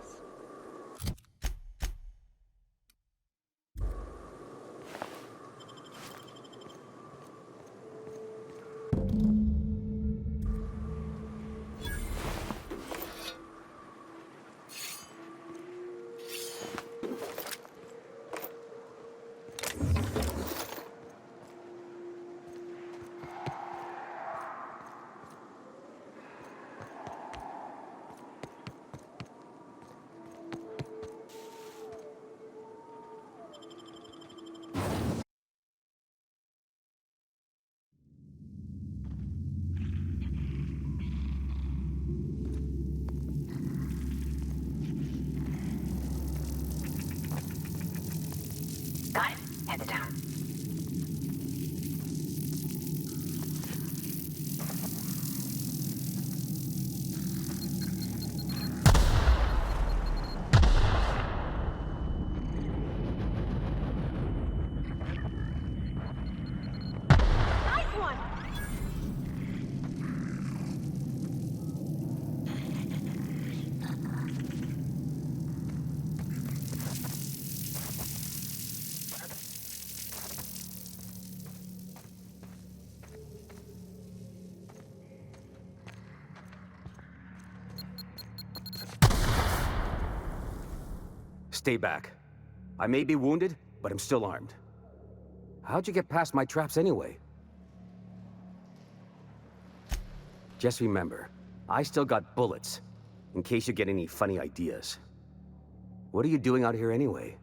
[SPEAKER 16] Headed down.
[SPEAKER 11] Nice one!
[SPEAKER 19] Stay back. I may be wounded, but I'm still armed. How'd you get past my traps anyway? Just remember, I still got bullets, in case you get any funny ideas. What are you doing out here anyway?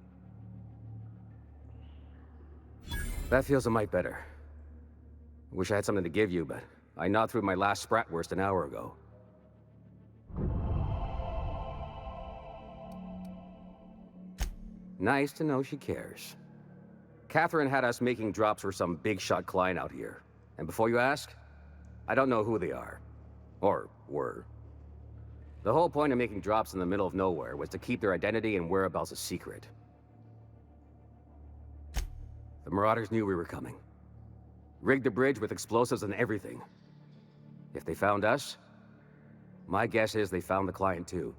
[SPEAKER 19] That feels a mite better. Wish I had something to give you, but I gnawed through my last Spratwurst an hour ago. Nice to know she cares. Catherine had us making drops for some big-shot client out here. And before you ask, I don't know who they are. Or were. The whole point of making drops in the middle of nowhere was to keep their identity and whereabouts a secret. The Marauders knew we were coming. Rigged the bridge with explosives and everything. If they found us, my guess is they found the client too.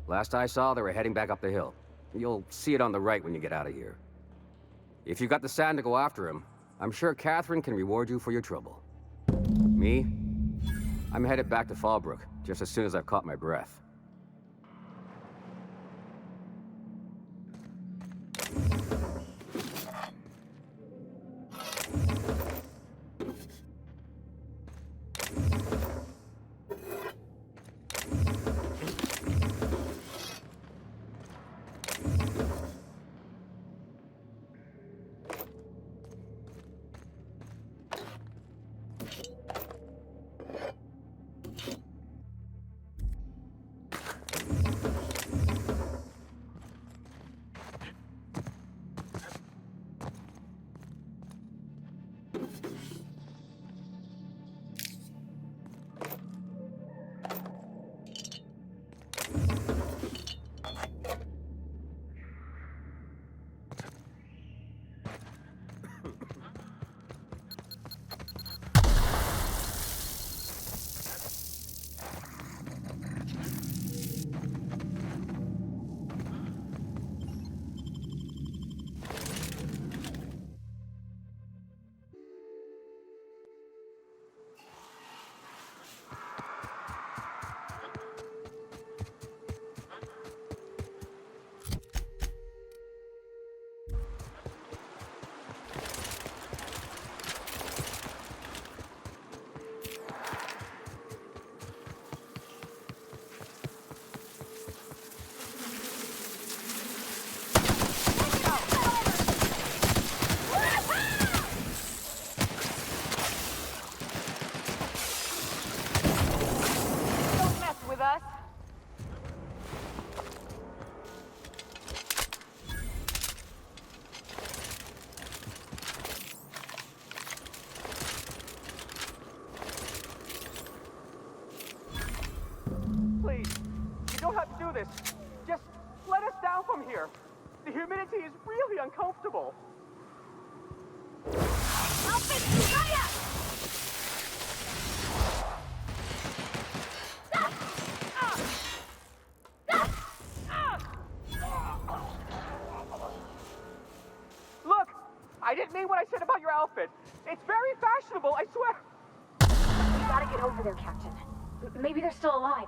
[SPEAKER 19] Last I saw, they were heading back up the hill. You'll see it on the right when you get out of here. If you got the sand to go after him, I'm sure Catherine can reward you for your trouble. Me? I'm headed back to Fallbrook, just as soon as I've caught my breath.
[SPEAKER 4] this. Just let us down from here. The humidity is really uncomfortable. Look, I didn't mean what I said about your outfit. It's very fashionable, I swear.
[SPEAKER 16] We gotta get over there, Captain. Maybe they're still alive.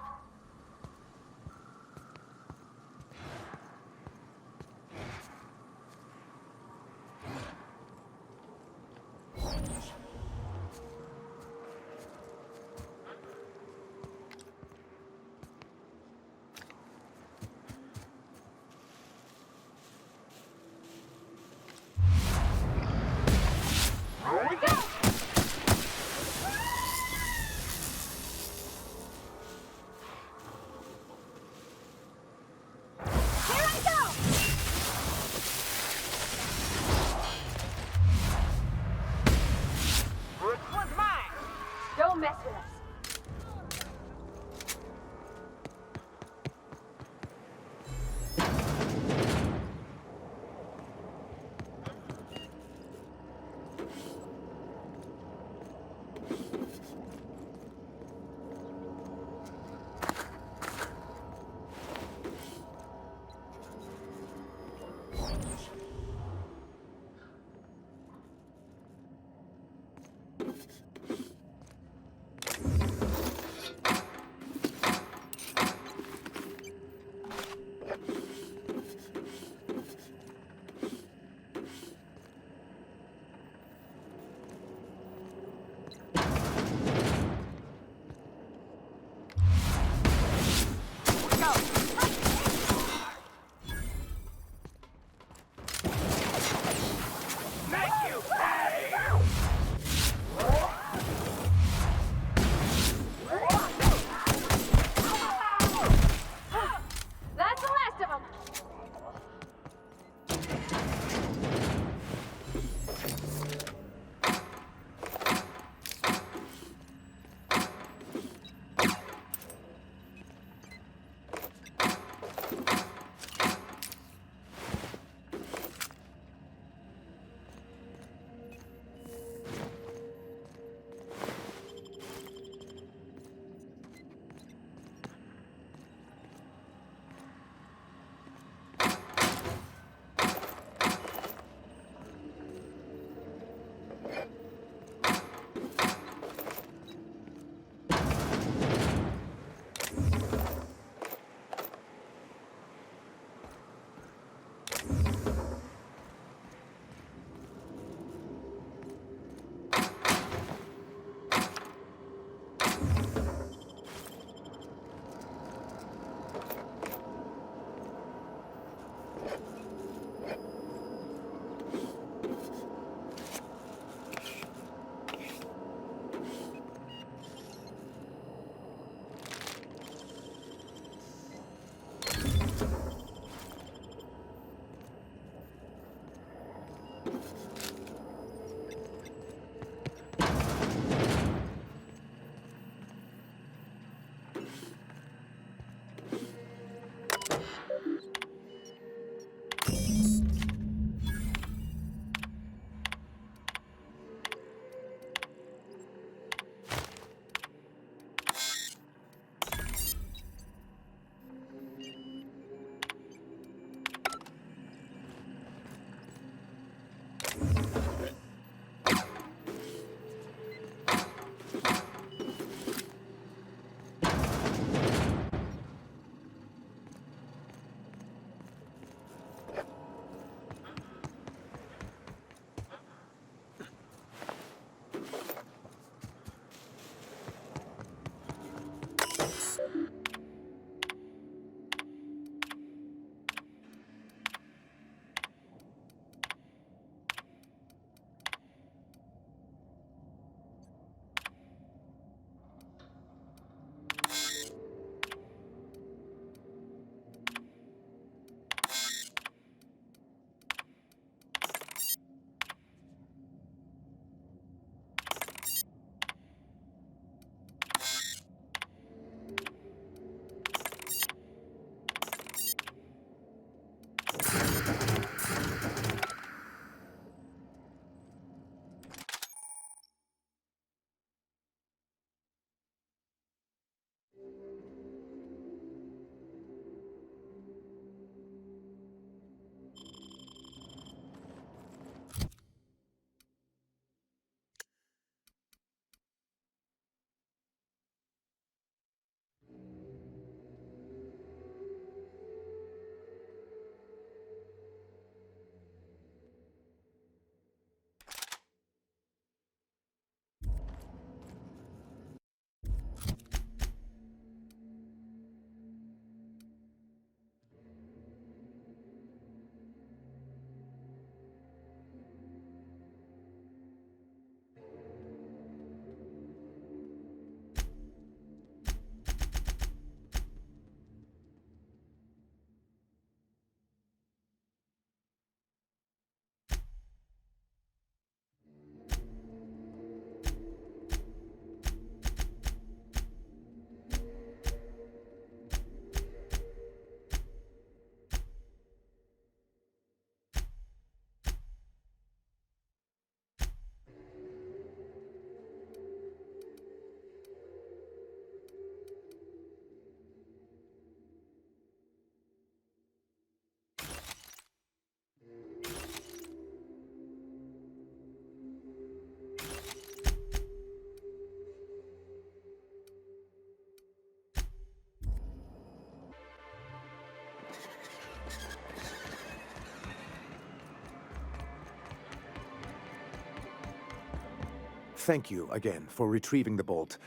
[SPEAKER 14] thank you again for retrieving the bolt.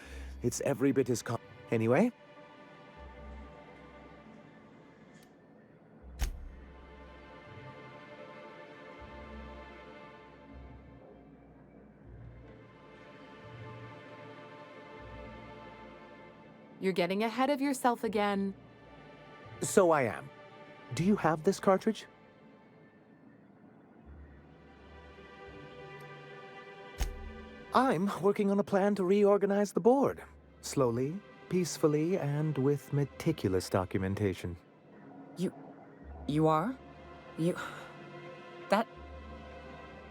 [SPEAKER 14] It's every bit as Anyway?
[SPEAKER 7] You're getting ahead of yourself again.
[SPEAKER 14] So I am. Do you have this cartridge? I'm working on a plan to reorganize the board. Slowly, peacefully, and with meticulous documentation.
[SPEAKER 3] You are? You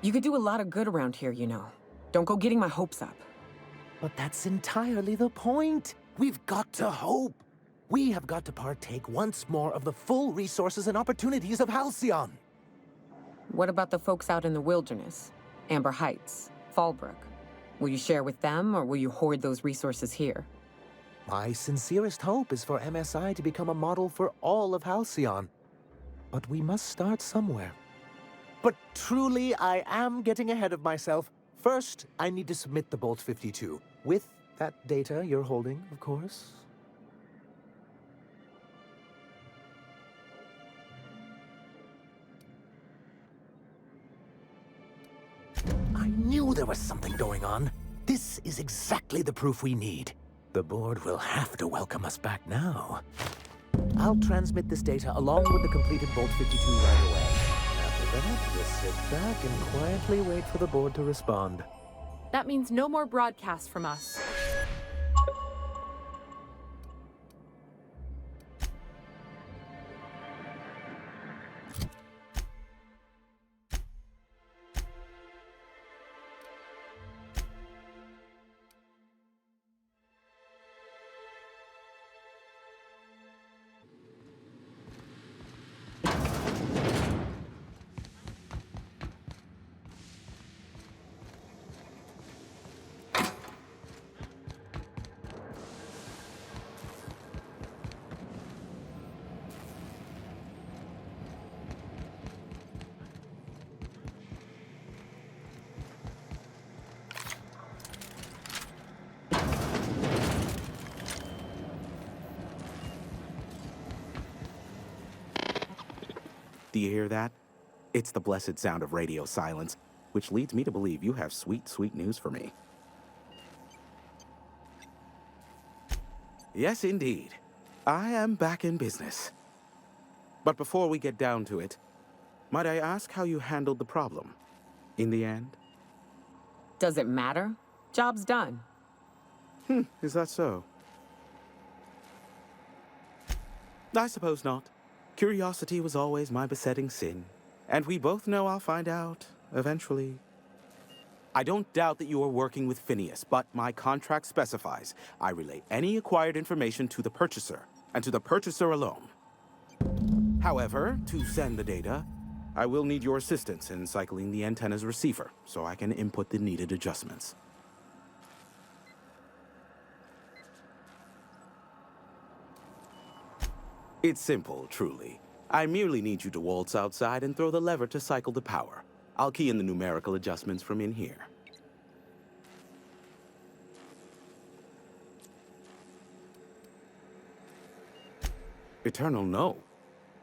[SPEAKER 3] could do a lot of good around here, you know. Don't go getting my hopes up.
[SPEAKER 14] But that's entirely the point. We've got to hope. We have got to partake once more of the full resources and opportunities of Halcyon.
[SPEAKER 3] What about the folks out in the wilderness? Amber Heights, Fallbrook. Will you share with them, or will you hoard those resources here?
[SPEAKER 14] My sincerest hope is for MSI to become a model for all of Halcyon. But we must start somewhere. But truly, I am getting ahead of myself. First, I need to submit the Bolt 52, with that data you're holding, of course. I knew there was something going on. This is exactly the proof we need. The board will have to welcome us back now. I'll transmit this data along with the completed Bolt 52 right away. After that, we'll sit back and quietly wait for the board to respond.
[SPEAKER 7] That means no more broadcasts from us.
[SPEAKER 5] Do you hear that? It's the blessed sound of radio silence, which leads me to believe you have sweet, sweet news for me. Yes, indeed. I am back in business. But before we get down to it, might I ask how you handled the problem in the end?
[SPEAKER 3] Does it matter? Job's done.
[SPEAKER 5] Is that so? I suppose not. Curiosity was always my besetting sin, and we both know I'll find out eventually. I don't doubt that you are working with Phineas, but my contract specifies I relay any acquired information to the purchaser, and to the purchaser alone. However, to send the data, I will need your assistance in cycling the antenna's receiver so I can input the needed adjustments. It's simple, truly. I merely need you to waltz outside and throw the lever to cycle the power. I'll key in the numerical adjustments from in here. Eternal, no.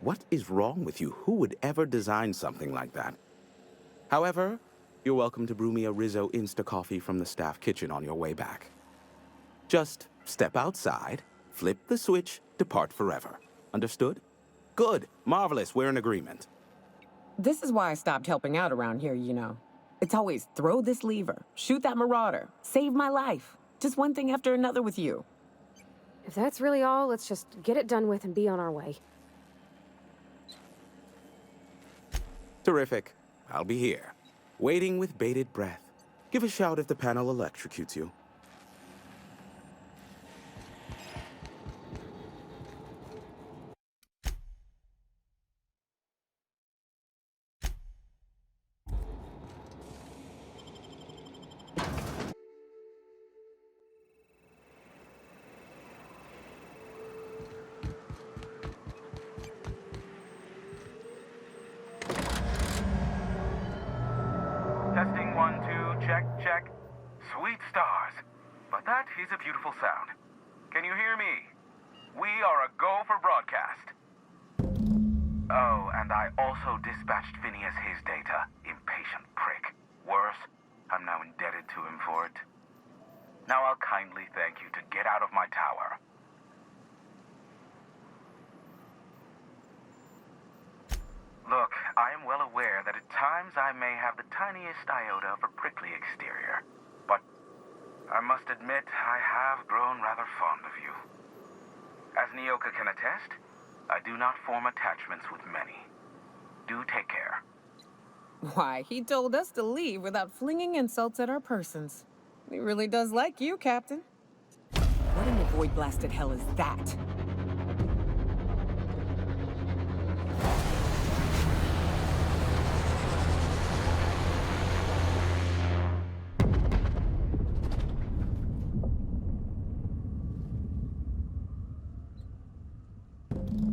[SPEAKER 5] What is wrong with you? Who would ever design something like that? However, you're welcome to brew me a Rizzo Insta-Coffee from the staff kitchen on your way back. Just step outside, flip the switch, depart forever. Understood? Good. Marvelous. We're in agreement.
[SPEAKER 3] This is why I stopped helping out around here, you know. It's always throw this lever, shoot that marauder, save my life. Just one thing after another with you.
[SPEAKER 6] If that's really all, let's just get it done with and be on our way.
[SPEAKER 5] Terrific. I'll be here, waiting with bated breath. Give a shout if the panel electrocutes you.
[SPEAKER 20] Testing 1, 2, check, check. Sweet
[SPEAKER 5] is a beautiful sound. Can you hear me? We are a go for broadcast. Oh, and I also dispatched Phineas his data. Impatient prick. Worse, I'm now indebted to him for it. Now I'll kindly thank you to get out of my tower. Look, I am well aware that at times I may have the tiniest iota of a prickly exterior, but I must admit I have grown rather fond of you. As Nyoka can attest, I do not form attachments with many. Do take care.
[SPEAKER 3] Why, he told us to leave without flinging insults at our persons. He really does like you, Captain. What in the void-blasted hell is that?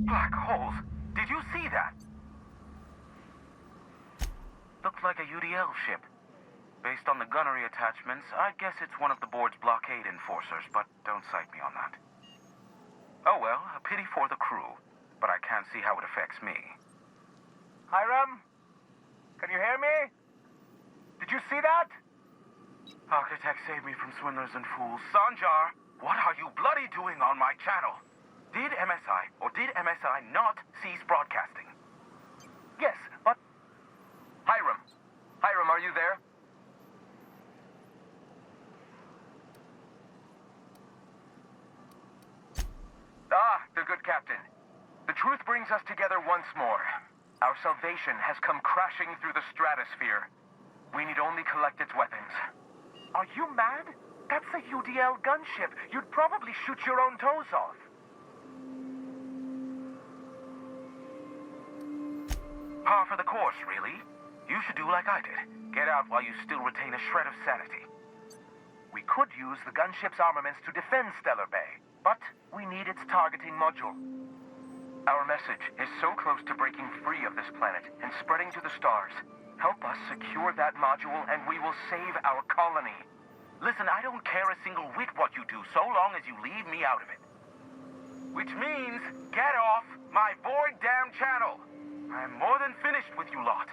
[SPEAKER 5] Black holes. Did you see that? Looked like a UDL ship. Based on the gunnery attachments, I guess it's one of the board's blockade enforcers, but don't cite me on that. Oh well, a pity for the crew, but I can't see how it affects me.
[SPEAKER 4] Hiram? Can you hear me? Did you see that?
[SPEAKER 5] Architect, save me from swindlers and fools. Sanjar, what are you bloody doing on my channel? Did MSI or did MSI not cease broadcasting?
[SPEAKER 4] Yes, but... Hiram? Hiram, are you there? Ah, the good captain. The truth brings us together once more. Our salvation has come crashing through the stratosphere. We need only collect its weapons. Are you mad? That's a UDL gunship. You'd probably shoot your own toes off.
[SPEAKER 5] Par for the course, really. You should do like I did. Get out while you still retain a shred of sanity.
[SPEAKER 4] We could use the gunship's armaments to defend Stellar Bay, but we need its targeting module. Our message is so close to breaking free of this planet and spreading to the stars. Help us secure that module and we will save our colony.
[SPEAKER 5] Listen, I don't care a single whit what you do, so long as you leave me out of it. Which means, get off my void damn channel. I'm more than finished with you lot.